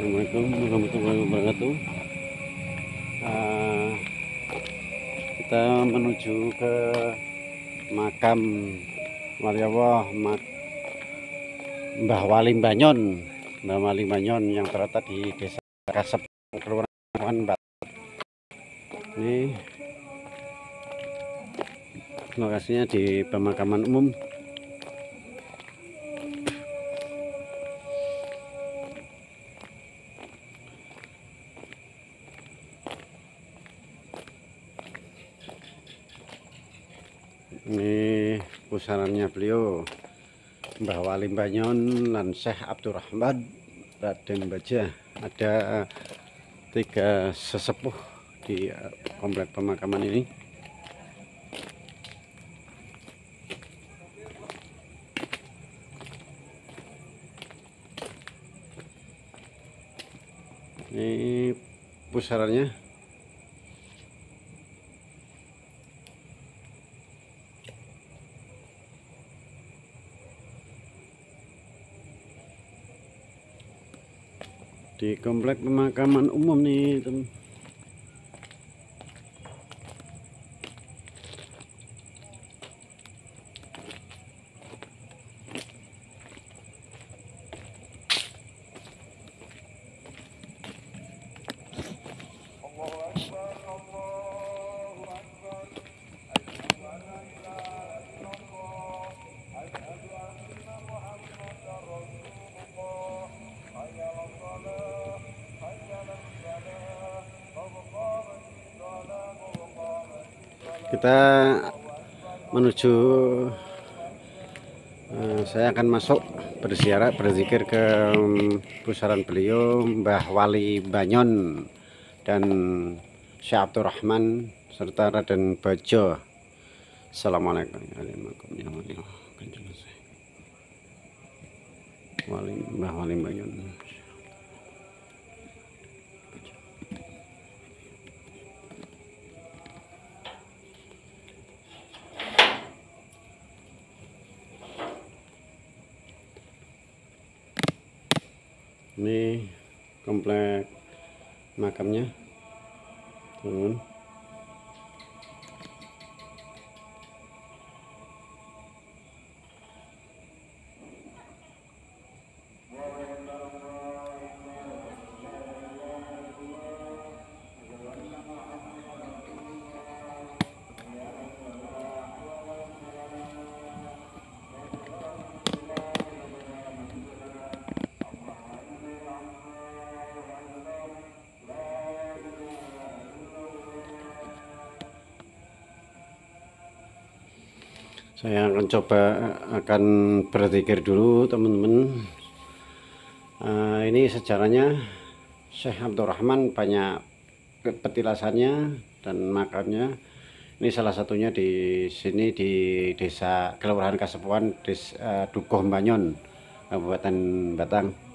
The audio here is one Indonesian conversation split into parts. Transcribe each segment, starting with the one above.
Assalamualaikum warahmatullahi wabarakatuh. Uh, kita menuju ke makam Waliawah Mbah Wali Banyon, yang terletak di Desa Kasep, Kelurahan Batak. Ini lokasinya di pemakaman umum. Ini pusarannya beliau Mbah Wali Banyon dan Syekh Abdurrahman Raden Baja. Ada 3 sesepuh di komplek pemakaman ini. Ini pusarannya. Di komplek pemakaman umum nih, teman. Kita menuju, saya akan masuk berziarah berzikir ke pusaran beliau Mbah Wali Banyon dan Syekh Abdurrahman serta Raden Baja. Assalamualaikum Mbah Wali Banyon. Ini komplek makamnya, teman. Saya akan berzikir dulu, teman-teman. Ini sejarahnya Syekh Abdurrahman banyak petilasannya dan makamnya. Ini salah satunya di sini di Desa Kelurahan Kasepuan, Dukuh Banyon, Kabupaten Batang.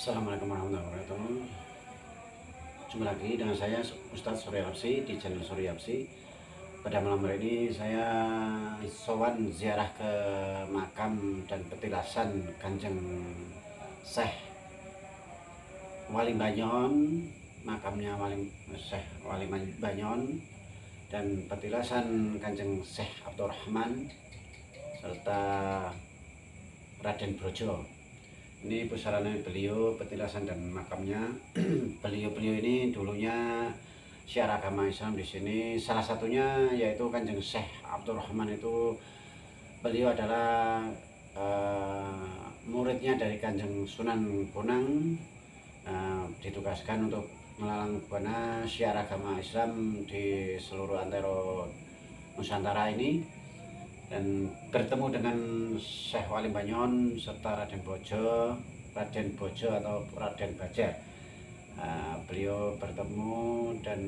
Assalamualaikum warahmatullahi wabarakatuh. Jumpa lagi dengan saya Ustadz Surya Absi di channel Surya Absi. Pada malam hari ini saya sowan ziarah ke makam dan petilasan Kanjeng Syekh Wali Banyon, makamnya Syekh Wali Banyon, dan petilasan Kanjeng Syekh Abdurrahman serta Raden Brojo. Ini pusarannya beliau, petilasan dan makamnya. Beliau ini dulunya syiar agama Islam di sini. Salah satunya yaitu Kanjeng Syekh Abdurrahman itu, beliau adalah muridnya dari Kanjeng Sunan Bonang, ditugaskan untuk melalang buana syiar agama Islam di seluruh antero Nusantara ini, dan bertemu dengan Syekh Wali Banyon serta Raden Bojo atau Raden Baja. Beliau bertemu dan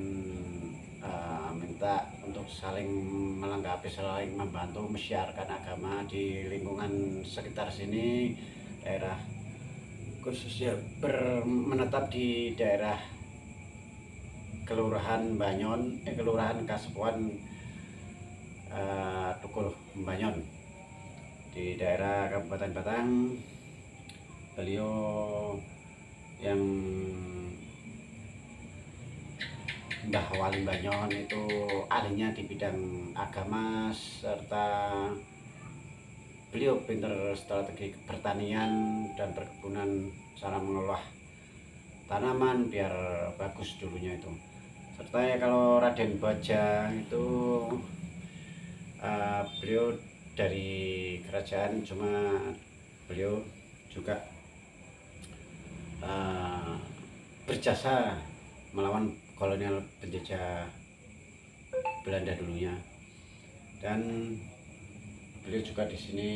minta untuk saling melengkapi, saling membantu menyiarkan agama di lingkungan sekitar sini, daerah khususnya menetap di daerah Kelurahan Banyon, Kelurahan Kasepuan, Tukul Banyon di daerah Kabupaten Batang. Beliau yang Mbah Wali Banyon itu ahlinya di bidang agama, serta beliau pinter strategi pertanian dan perkebunan, cara mengolah tanaman biar bagus dulunya itu. Serta ya kalau Raden Baja itu beliau dari kerajaan, cuma beliau juga berjasa melawan kolonial penjajah Belanda dulunya, dan beliau juga di sini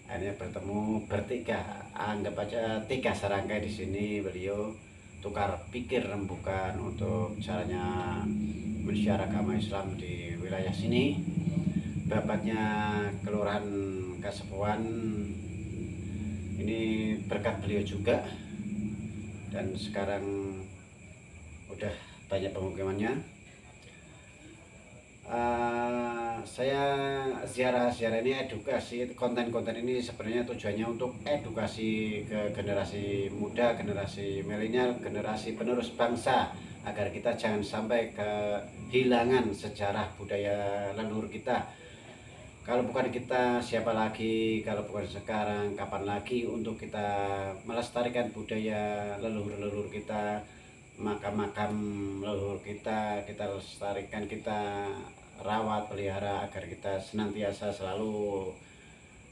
akhirnya bertemu bertiga, anggap aja tiga serangkai di sini. Beliau tukar pikir rembukan untuk caranya mensiar agama Islam di wilayah sini. Bapaknya Kelurahan Kasepuan ini berkat beliau juga, dan sekarang udah banyak pemukimannya. Saya ziarah ini edukasi, konten-konten ini sebenarnya tujuannya untuk edukasi ke generasi muda, generasi milenial, generasi penerus bangsa, agar kita jangan sampai kehilangan sejarah budaya leluhur kita. Kalau bukan kita, siapa lagi? Kalau bukan sekarang, kapan lagi untuk kita melestarikan budaya leluhur-leluhur kita, makam-makam leluhur kita lestarikan, kita rawat, pelihara, agar kita senantiasa selalu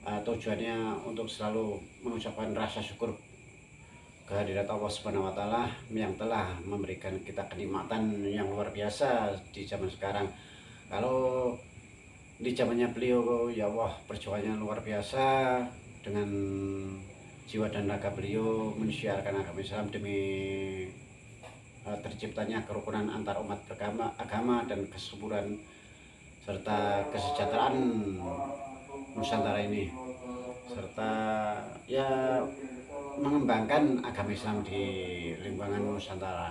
tujuannya untuk selalu mengucapkan rasa syukur kehadirat Allah Subhanahu wa Ta'ala yang telah memberikan kita kenikmatan yang luar biasa di zaman sekarang. Kalau di zamannya beliau, ya Allah, perjuangannya luar biasa dengan jiwa dan raga beliau mensiarkan agama Islam demi terciptanya kerukunan antar umat beragama dan kesuburan serta kesejahteraan Nusantara ini, serta ya mengembangkan agama Islam di lingkungan Nusantara.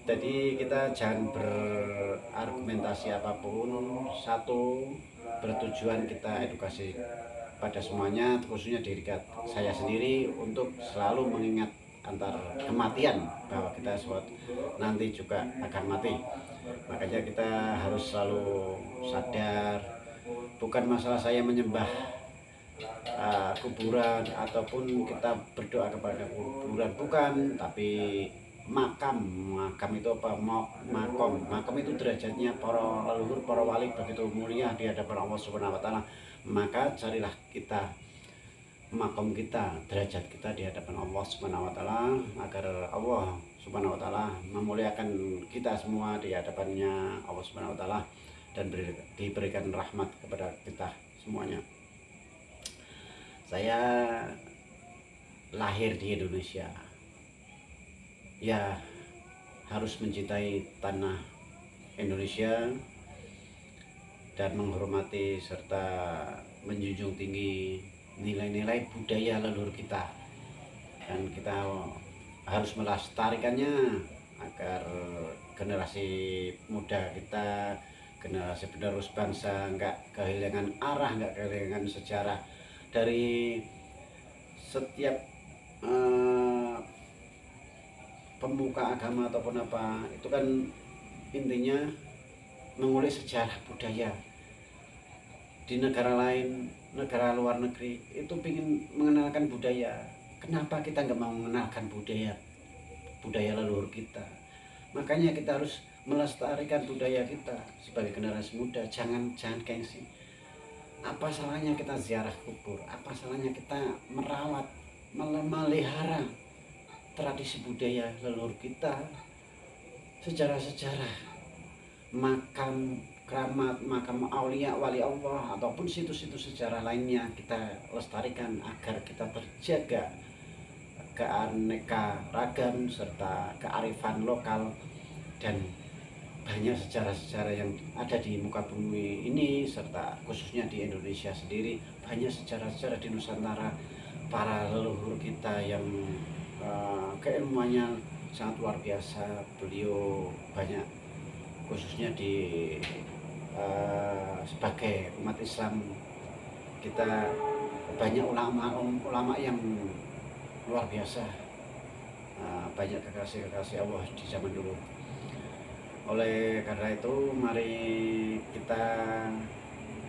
Jadi kita jangan berargumentasi apapun, satu bertujuan kita edukasi pada semuanya, khususnya diri saya sendiri, untuk selalu mengingat antar kematian, bahwa kita nanti juga akan mati. Makanya kita harus selalu sadar, bukan masalah saya menyembah kuburan ataupun kita berdoa kepada kuburan, bukan, tapi makam itu apa? Makam itu derajatnya para leluhur, para wali begitu mulia di hadapan Allah Subhanahu wa Ta'ala. Maka carilah kita makam kita, derajat kita di hadapan Allah Subhanahu wa Ta'ala, agar Allah Subhanahu wa Ta'ala memuliakan kita semua di hadapannya Allah Subhanahu wa Ta'ala, dan diberikan rahmat kepada kita semuanya. Saya lahir di Indonesia, ya harus mencintai tanah Indonesia dan menghormati serta menjunjung tinggi nilai-nilai budaya leluhur kita. dan kita harus melestarikannya agar generasi muda kita, generasi penerus bangsa nggak kehilangan arah, nggak kehilangan sejarah. Dari setiap pemuka agama ataupun apa, itu kan intinya mengulik sejarah budaya. Di negara lain, negara luar negeri itu ingin mengenalkan budaya. Kenapa kita nggak mau mengenalkan budaya leluhur kita? Makanya kita harus melestarikan budaya kita sebagai generasi muda. Jangan gengsi. Apa salahnya kita ziarah kubur? Apa salahnya kita merawat, memelihara tradisi budaya leluhur kita, sejarah-sejarah, makam keramat, makam aulia, wali Allah, ataupun situs-situs sejarah lainnya kita lestarikan agar kita terjaga keanekaragaman serta kearifan lokal. Dan banyak sejarah-sejarah yang ada di muka bumi ini, serta khususnya di Indonesia sendiri, banyak sejarah-sejarah di Nusantara, para leluhur kita yang keilmuannya sangat luar biasa. Beliau banyak, khususnya di sebagai umat Islam kita, banyak ulama yang luar biasa, banyak kekasih Allah di zaman dulu. Oleh karena itu, mari kita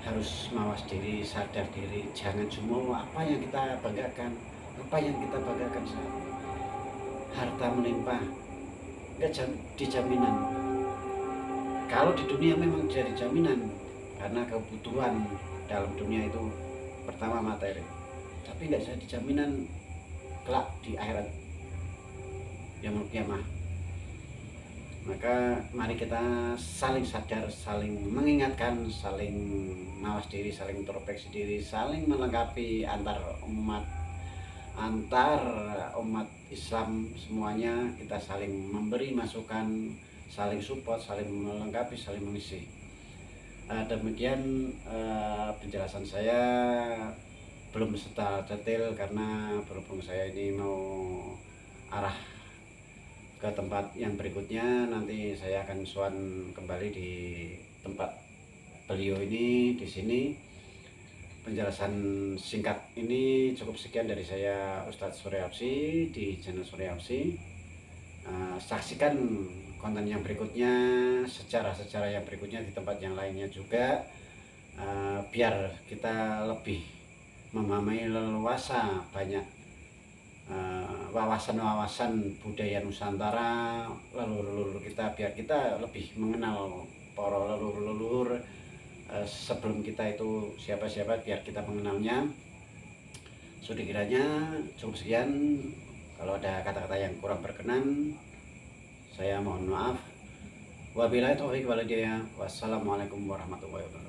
harus mawas diri, sadar diri, jangan cuma apa yang kita banggakan, saat harta melimpah nggak dijaminan. Kalau di dunia memang jadi jaminan, karena kebutuhan dalam dunia itu pertama materi, tapi nggak jadi jaminan kelak di akhirat yaumul kiamah. Maka mari kita saling sadar, saling mengingatkan, saling mawas diri, saling introspeksi diri, saling melengkapi antar umat Islam semuanya. Kita saling memberi masukan, saling support, saling melengkapi, saling mengisi. Demikian penjelasan saya, belum secara detail karena berhubung saya ini mau arah ke tempat yang berikutnya. Nanti saya akan suan kembali di tempat beliau ini, di sini. Penjelasan singkat ini cukup sekian dari saya, Ustadz Suryapsi, di channel Suryapsi. Saksikan konten yang berikutnya, sejarah-sejarah yang berikutnya di tempat yang lainnya juga, biar kita lebih memahami leluasa banyak wawasan-wawasan budaya Nusantara, leluhur-leluhur kita, biar kita lebih mengenal para leluhur-leluhur sebelum kita itu siapa-siapa, biar kita mengenalnya. Sudah kiranya cukup sekian. Kalau ada kata-kata yang kurang berkenan, saya mohon maaf. Wabillahi taufiq wal hidayah. Wassalamualaikum warahmatullahi wabarakatuh.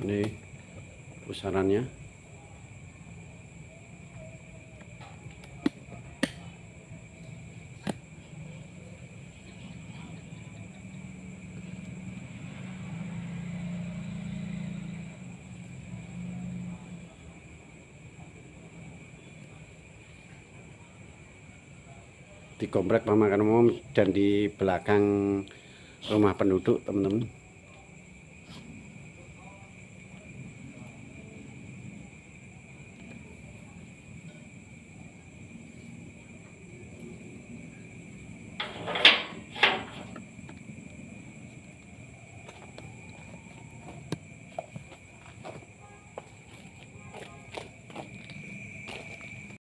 Ini pusarannya. Di komplek pemakaman umum dan di belakang rumah penduduk, teman-teman.